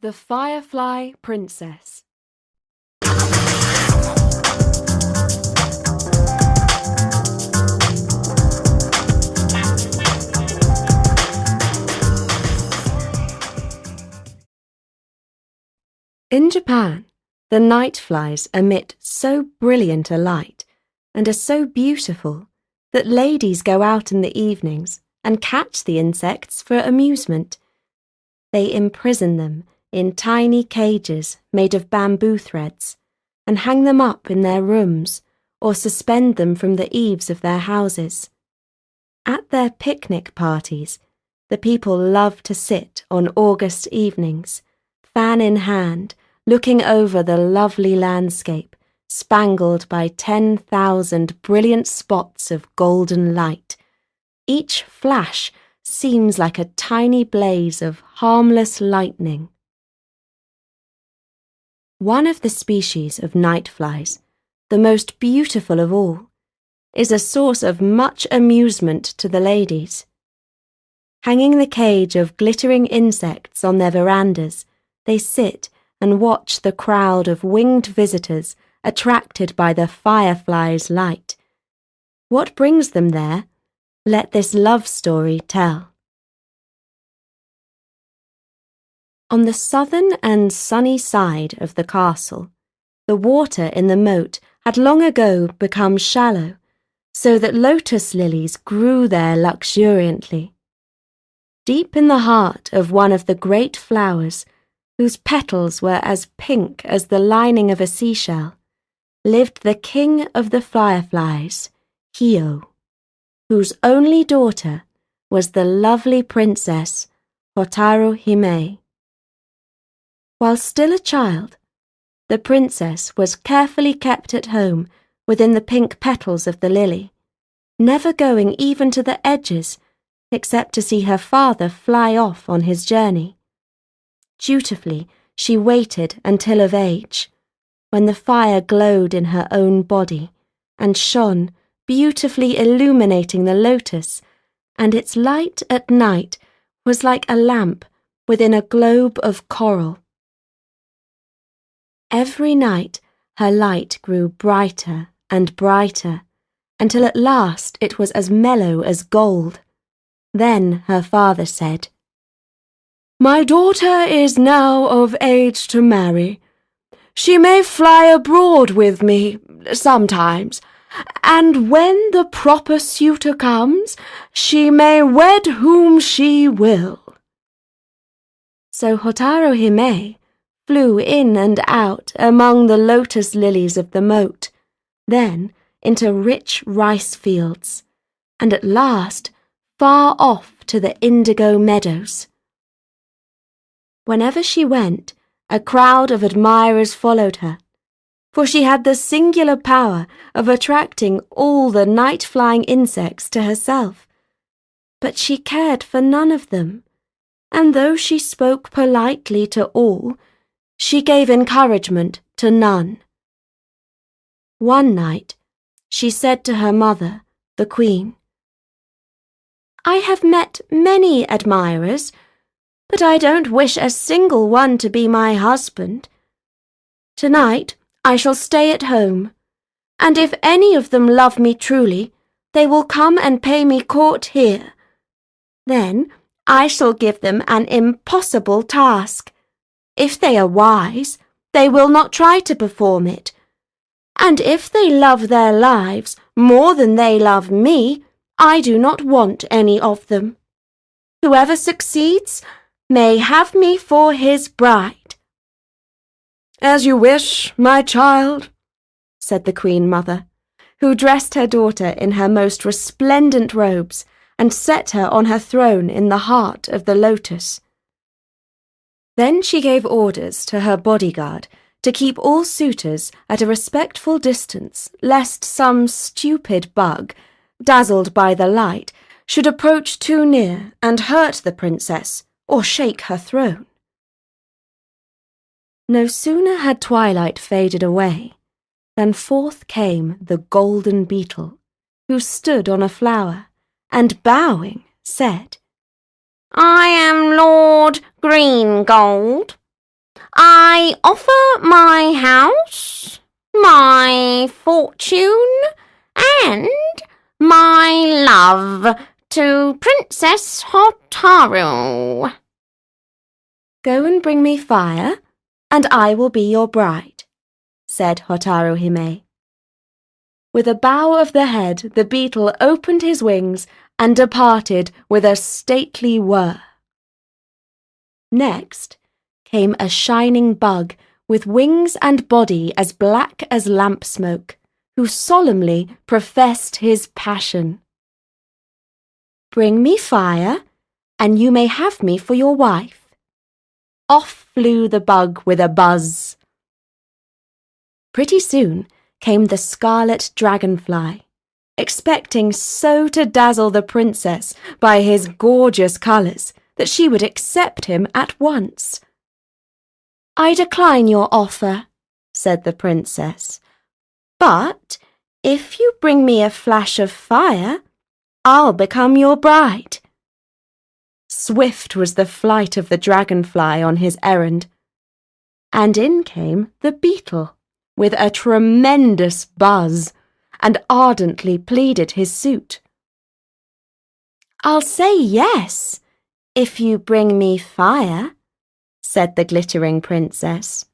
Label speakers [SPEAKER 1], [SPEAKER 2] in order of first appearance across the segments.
[SPEAKER 1] The Firefly Princess. In Japan, the night flies emit so brilliant a light and are so beautiful that ladies go out in the evenings and catch the insects for amusement. They imprison them in tiny cages made of bamboo threads and hang them up in their rooms or suspend them from the eaves of their houses. At their picnic parties, the people love to sit on August evenings, fan in hand, looking over the lovely landscape spangled by 10,000 brilliant spots of golden light. Each flash seems like a tiny blaze of harmless lightning. One of the species of night flies, the most beautiful of all, is a source of much amusement to the ladies. Hanging the cage of glittering insects on their verandas, they sit and watch the crowd of winged visitors attracted by the firefly's light. What brings them there? Let this love story tell. On the southern and sunny side of the castle, the water in the moat had long ago become shallow, so that lotus lilies grew there luxuriantly. Deep in the heart of one of the great flowers, whose petals were as pink as the lining of a seashell, lived the king of the fireflies, Hio, whose only daughter was the lovely princess Hotaru Hime. While still a child, the princess was carefully kept at home within the pink petals of the lily, never going even to the edges except to see her father fly off on his journey. Dutifully, she waited until of age, when the fire glowed in her own body and shone, beautifully illuminating the lotus, and its light at night was like a lamp within a globe of coral. Every night her light grew brighter and brighter, until at last it was as mellow as gold. Then her father said, "My daughter is now of age to marry. She may fly abroad with me sometimes, and when the proper suitor comes, she may wed whom she will." So Hotaru Hime flew in and out among the lotus lilies of the moat, then into rich rice fields, and at last far off to the indigo meadows. Whenever she went, a crowd of admirers followed her, for she had the singular power of attracting all the night-flying insects to herself. But she cared for none of them, and though she spoke politely to all, she gave encouragement to none. One night, she said to her mother, the queen, "I have met many admirers, but I don't wish a single one to be my husband. Tonight I shall stay at home, and if any of them love me truly, they will come and pay me court here. Then I shall give them an impossible task. If they are wise, they will not try to perform it. And if they love their lives more than they love me, I do not want any of them. Whoever succeeds may have me for his bride." "As you wish, my child," said the Queen Mother, who dressed her daughter in her most resplendent robes and set her on her throne in the heart of the lotus. Then she gave orders to her bodyguard to keep all suitors at a respectful distance, lest some stupid bug, dazzled by the light, should approach too near and hurt the princess or shake her throne. No sooner had twilight faded away than forth came the golden beetle, who stood on a flower, and bowing said, "I am Lord Green Gold.
[SPEAKER 2] I offer my house, my fortune, and my love to Princess Hotaru."
[SPEAKER 1] "Go and bring me fire, and I will be your bride," said Hotaru Hime. With a bow of the head, the beetle opened his wings and departed with a stately whir. Next came a shining bug with wings and body as black as lamp smoke, who solemnly professed his passion. "Bring me fire, and you may have me for your wife." Off flew the bug with a buzz. Pretty soon came the scarlet dragonfly, expecting so to dazzle the princess by his gorgeous colours that she would accept him at once. "I decline your offer," said the princess, "but if you bring me a flash of fire, I'll become your bride." Swift was the flight of the dragonfly on his errand, and in came the beetle with a tremendous buzz, and ardently pleaded his suit. "I'll say yes, if you bring me fire," said the glittering princess.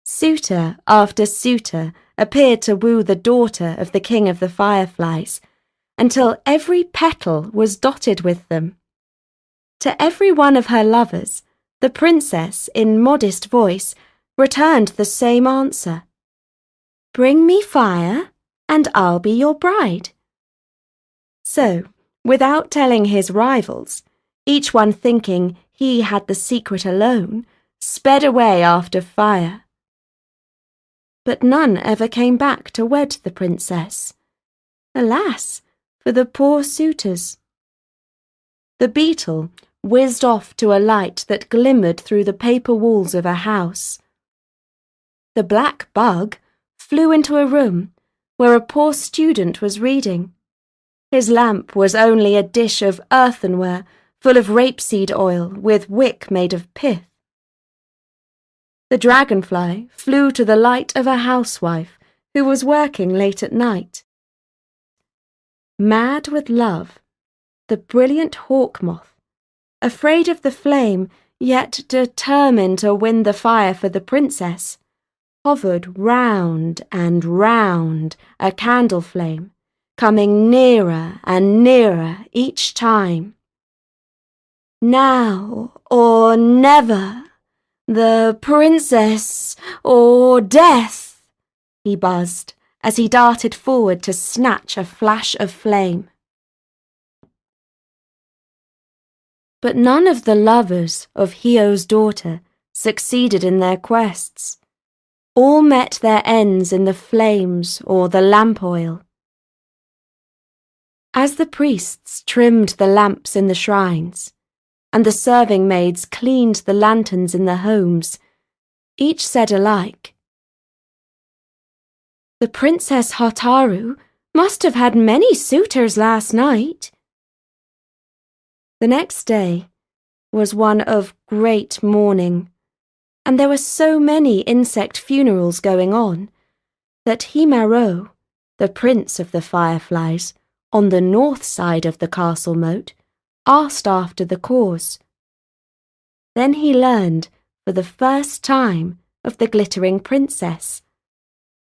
[SPEAKER 1] Suitor after suitor appeared to woo the daughter of the king of the fireflies, until every petal was dotted with them. To every one of her lovers, the princess, in modest voice, returned the same answer: "Bring me fire, and I'll be your bride." So, without telling his rivals, each one thinking he had the secret alone, sped away after fire. But none ever came back to wed the princess. Alas, for the poor suitors. The beetle whizzed off to a light that glimmered through the paper walls of a house. The black bug flew into a room where a poor student was reading. His lamp was only a dish of earthenware full of rapeseed oil with wick made of pith. The dragonfly flew to the light of a housewife who was working late at night. Mad with love, the brilliant hawk moth, afraid of the flame yet determined to win the fire for the princess, hovered round and round a candle flame, coming nearer and nearer each time. "Now or never, the princess or death," he buzzed as he darted forward to snatch a flash of flame. But none of the lovers of Hio's daughter succeeded in their quests. All met their ends in the flames or the lamp oil. As the priests trimmed the lamps in the shrines, and the serving maids cleaned the lanterns in the homes, each said alike, "The Princess Hotaru must have had many suitors last night." The next day was one of great mourning, and there were so many insect funerals going on that Himaro, the prince of the fireflies, on the north side of the castle moat, asked after the cause. Then he learned for the first time of the glittering princess.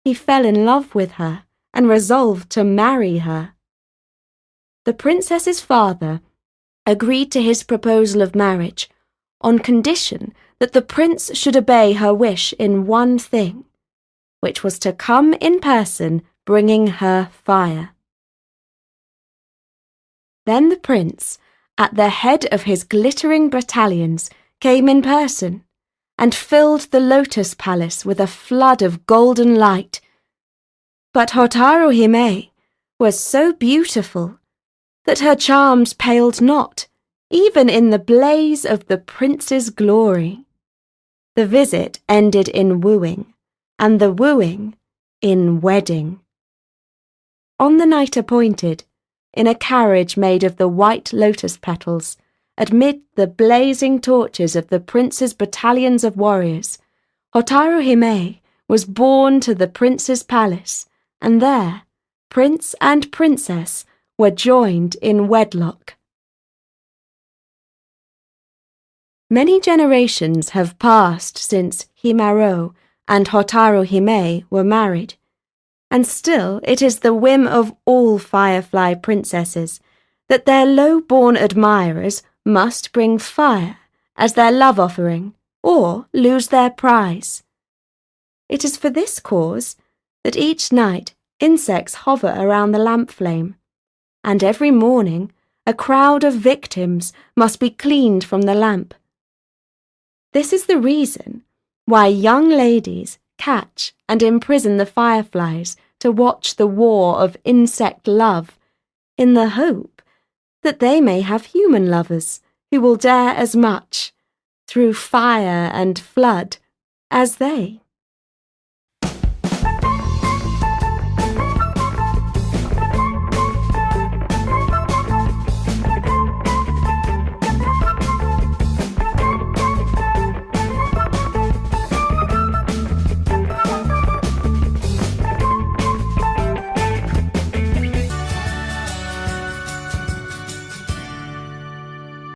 [SPEAKER 1] He fell in love with her and resolved to marry her. The princess's father agreed to his proposal of marriage on condition that the prince should obey her wish in one thing, which was to come in person bringing her fire. Then the prince, at the head of his glittering battalions, came in person and filled the Lotus Palace with a flood of golden light. But Hotaru Hime was so beautiful that her charms paled not, even in the blaze of the prince's glory. The visit ended in wooing, and the wooing in wedding. On the night appointed, in a carriage made of the white lotus petals, amid the blazing torches of the prince's battalions of warriors, Hotaru Hime was borne to the prince's palace, and there prince and princess were joined in wedlock. Many generations have passed since Himaro and Hotaru Hime were married, and still it is the whim of all Firefly princesses that their low-born admirers must bring fire as their love offering or lose their prize. It is for this cause that each night insects hover around the lamp flame, and every morning a crowd of victims must be cleaned from the lamp. This is the reason why young ladies catch and imprison the fireflies to watch the war of insect love, in the hope that they may have human lovers who will dare as much, through fire and flood, as they.